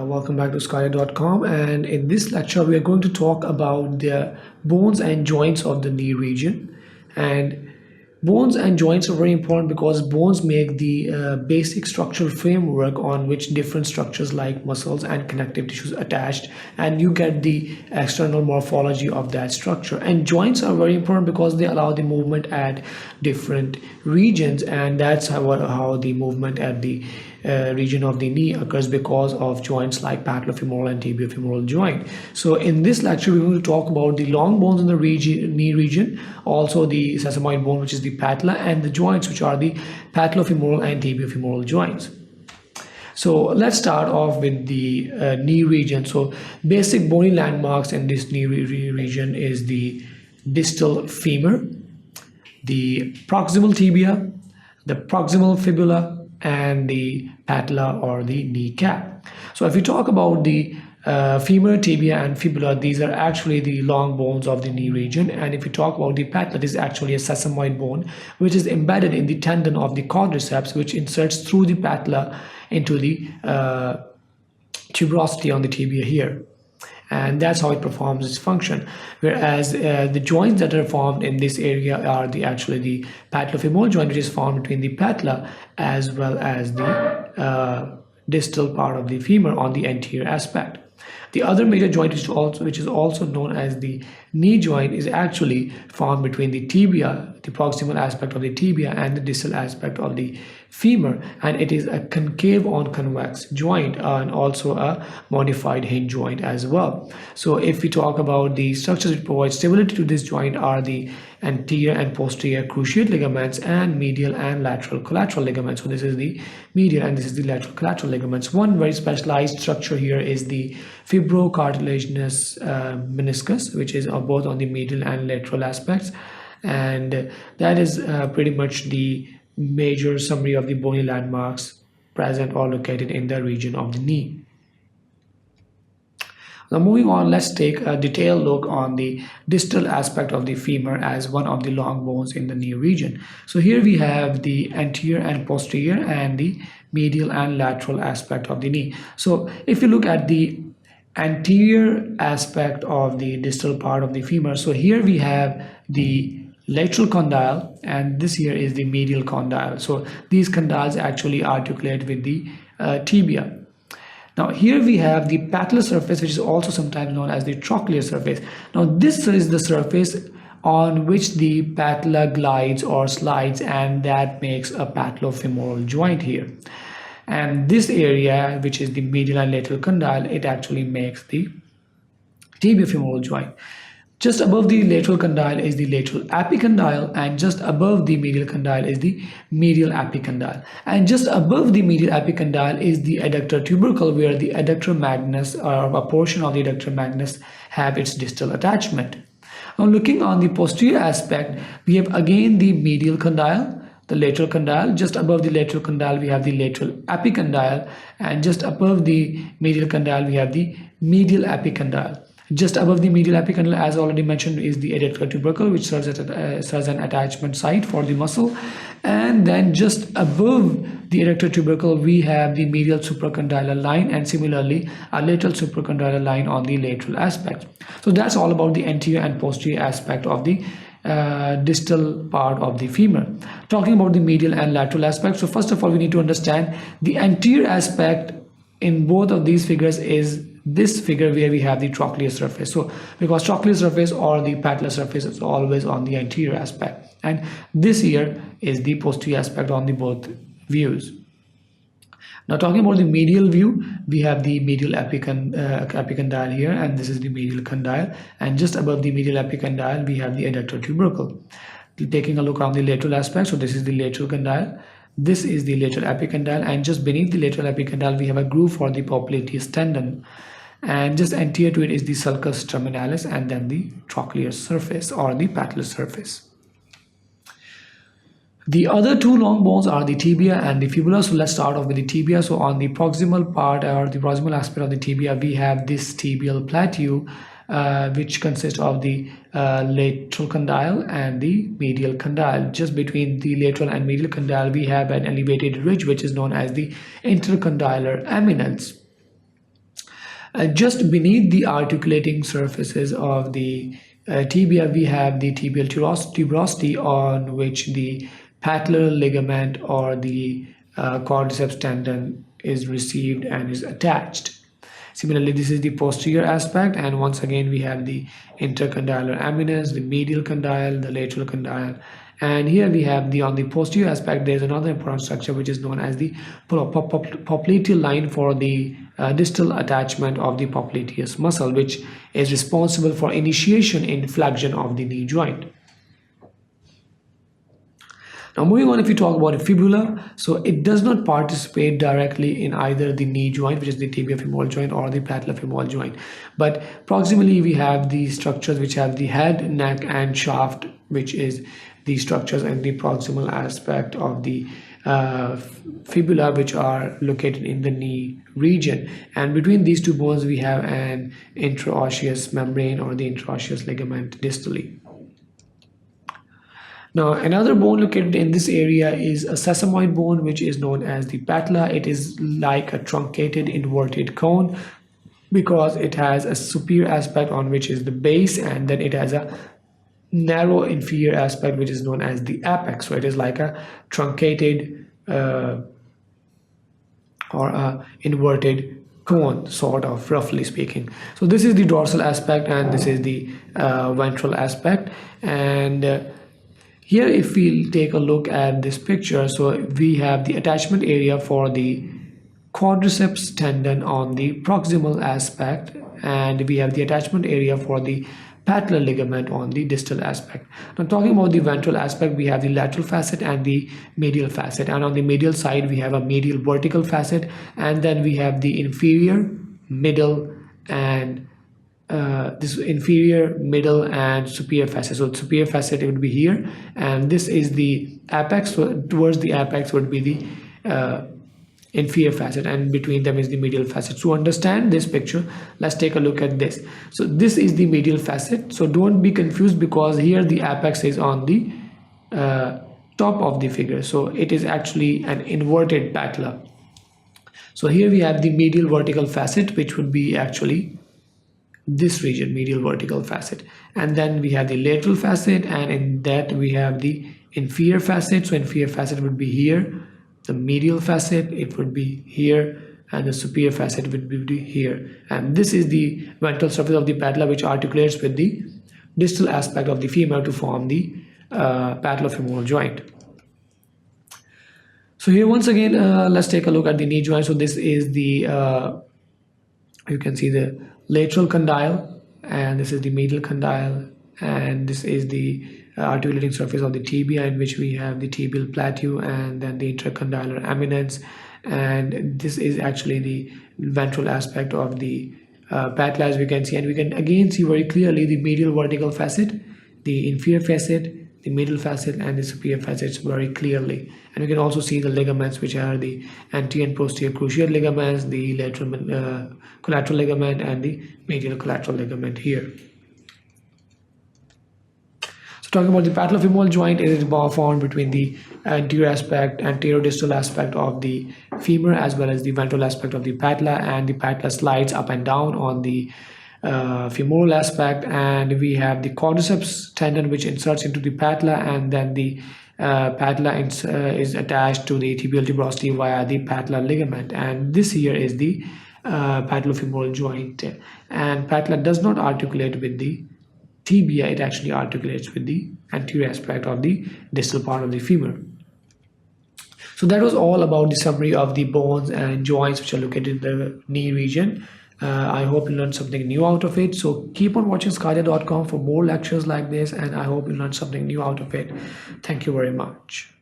Welcome back to sqadia.com, and in this lecture we are going to talk about the bones and joints of the knee region. And bones and joints are very important because bones make the basic structural framework on which different structures like muscles and connective tissues attached, and you get the external morphology of that structure. And joints are very important because they allow the movement at different regions, and that's how the movement at the region of the knee occurs because of joints like patellofemoral and tibiofemoral joint. So in this lecture we're going to talk about the long bones in the knee region, also the sesamoid bone, which is the patella, and the joints, which are the patellofemoral and tibiofemoral joints. So let's start off with the knee region. So basic bony landmarks in this knee region is the distal femur, the proximal tibia, the proximal fibula, and the patella or the kneecap. So if you talk about the femur, tibia, and fibula, these are actually the long bones of the knee region. And if you talk about the patella, this is actually a sesamoid bone which is embedded in the tendon of the quadriceps, which inserts through the patella into the tuberosity on the tibia here. And that's how it performs its function. Whereas the joints that are formed in this area are actually the patellofemoral joint, which is formed between the patella as well as the distal part of the femur on the anterior aspect. The other major joint, which is also known as the knee joint, is actually formed between the tibia, the proximal aspect of the tibia, and the distal aspect of the femur, and it is a concave on convex joint and also a modified hinge joint as well. So if we talk about the structures that provide stability to this joint are the anterior and posterior cruciate ligaments and medial and lateral collateral ligaments. So this is the medial and this is the lateral collateral ligaments. One very specialized structure here is the fibrocartilaginous meniscus, which is both on the medial and lateral aspects, and that is pretty much the major summary of the bony landmarks present or located in the region of the knee. Now moving on, let's take a detailed look on the distal aspect of the femur as one of the long bones in the knee region. So here we have the anterior and posterior and the medial and lateral aspect of the knee. So if you look at the anterior aspect of the distal part of the femur, so here we have the lateral condyle, and this here is the medial condyle. So these condyles actually articulate with the tibia. Now here we have the patellar surface, which is also sometimes known as the trochlear surface. Now this is the surface on which the patella glides or slides, and that makes a patellofemoral joint here. And this area, which is the medial and lateral condyle, it actually makes the tibiofemoral joint. Just above the lateral condyle is the lateral epicondyle, and just above the medial condyle is the medial epicondyle. And just above the medial epicondyle is the adductor tubercle, where the adductor magnus or a portion of the adductor magnus have its distal attachment. Now looking on the posterior aspect, we have again the medial condyle, the lateral condyle. Just above the lateral condyle we have the lateral epicondyle, and just above the medial condyle we have the medial epicondyle. Just above the medial epicondyle, as already mentioned, is the adductor tubercle, which serves as an attachment site for the muscle. And then just above the adductor tubercle we have the medial supracondylar line, and similarly a lateral supracondylar line on the lateral aspect. So that's all about the anterior and posterior aspect of the distal part of the femur. Talking about the medial and lateral aspect, so first of all we need to understand the anterior aspect in both of these figures is this figure where we have the trochlear surface. So because trochlear surface or the patellar surface is always on the anterior aspect, and this here is the posterior aspect on the both views. Now talking about the medial view, we have the medial epicondyle here, and this is the medial condyle, and just above the medial epicondyle we have the adductor tubercle. Taking a look on the lateral aspect, so this is the lateral condyle, this is the lateral epicondyle, and just beneath the lateral epicondyle we have a groove for the popliteal tendon, and just anterior to it is the sulcus terminalis, and then the trochlear surface or the patellar surface. The other two long bones are the tibia and the fibula. So let's start off with the tibia. So on the proximal part or the proximal aspect of the tibia, we have this tibial plateau, which consists of the lateral condyle and the medial condyle. Just between the lateral and medial condyle, we have an elevated ridge which is known as the intercondylar eminence. Just beneath the articulating surfaces of the tibia, we have the tibial tuberosity, on which the patellar ligament or the quadriceps tendon is received and is attached. Similarly, this is the posterior aspect, and once again we have the intercondylar eminence, the medial condyle, the lateral condyle, and here we have the on the posterior aspect. There is another important structure which is known as the popliteal line for the distal attachment of the popliteus muscle, which is responsible for initiation in flexion of the knee joint. Now moving on, if we talk about a fibula, so it does not participate directly in either the knee joint, which is the tibia femoral joint, or the patellofemoral joint. But proximally we have the structures which have the head, neck and shaft, which is the structures and the proximal aspect of the fibula, which are located in the knee region. And between these two bones we have an interosseous membrane or the interosseous ligament distally. Now, another bone located in this area is a sesamoid bone, which is known as the patella. It is like a truncated inverted cone because it has a superior aspect on which is the base, and then it has a narrow inferior aspect which is known as the apex. So it is like a truncated or a inverted cone, sort of, roughly speaking. So this is the dorsal aspect and this is the ventral aspect. And here, if we take a look at this picture, so we have the attachment area for the quadriceps tendon on the proximal aspect, and we have the attachment area for the patellar ligament on the distal aspect. Now, talking about the ventral aspect, we have the lateral facet and the medial facet, and on the medial side we have a medial vertical facet, and then we have the inferior, middle, and this inferior, middle, and superior facet. So superior facet, it would be here, and this is the apex. So towards the apex would be the inferior facet, and between them is the medial facet. To understand this picture, let's take a look at this. So this is the medial facet. So don't be confused, because here the apex is on the top of the figure, so it is actually an inverted patella. So here we have the medial vertical facet, which would be actually this region, medial vertical facet, and then we have the lateral facet, and in that we have the inferior facet. So inferior facet would be here, the medial facet it would be here, and the superior facet would be here, and this is the ventral surface of the patella, which articulates with the distal aspect of the femur to form the patellofemoral joint. So here once again, let's take a look at the knee joint. So this is the you can see the lateral condyle, and this is the medial condyle, and this is the articulating surface of the tibia, in which we have the tibial plateau and then the intercondylar eminence, and this is actually the ventral aspect of the patella, as we can see. And we can again see very clearly the medial vertical facet, the inferior facet, the middle facet, and the superior facets very clearly. And we can also see the ligaments, which are the anterior and posterior cruciate ligaments, the lateral collateral ligament, and the medial collateral ligament here. So talking about the patellofemoral joint, it is formed between the anterior distal aspect of the femur as well as the ventral aspect of the patella, and the patella slides up and down on the femoral aspect, and we have the quadriceps tendon which inserts into the patella, and then the patella is attached to the tibial tuberosity via the patellar ligament, and this here is the patellofemoral joint. And patella does not articulate with the tibia, it actually articulates with the anterior aspect of the distal part of the femur. So that was all about the summary of the bones and joints which are located in the knee region. I hope you learned something new out of it. So keep on watching sqadia.com for more lectures like this, and I hope you learned something new out of it. Thank you very much.